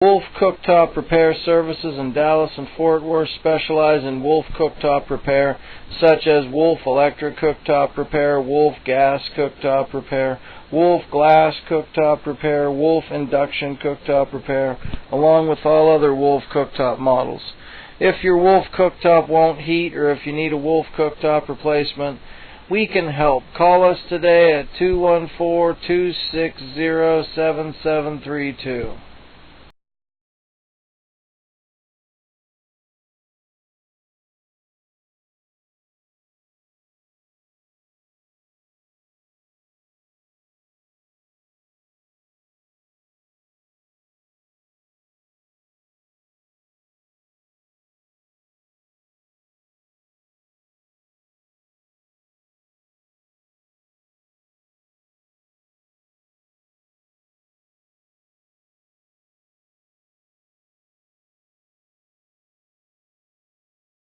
Wolf Cooktop Repair Services in Dallas and Fort Worth specialize in Wolf cooktop repair, such as Wolf Electric Cooktop Repair, Wolf Gas Cooktop Repair, Wolf Glass Cooktop Repair, Wolf Induction Cooktop Repair, along with all other Wolf cooktop models. If your Wolf cooktop won't heat or if you need a Wolf cooktop replacement, we can help. Call us today at 214-260-7732.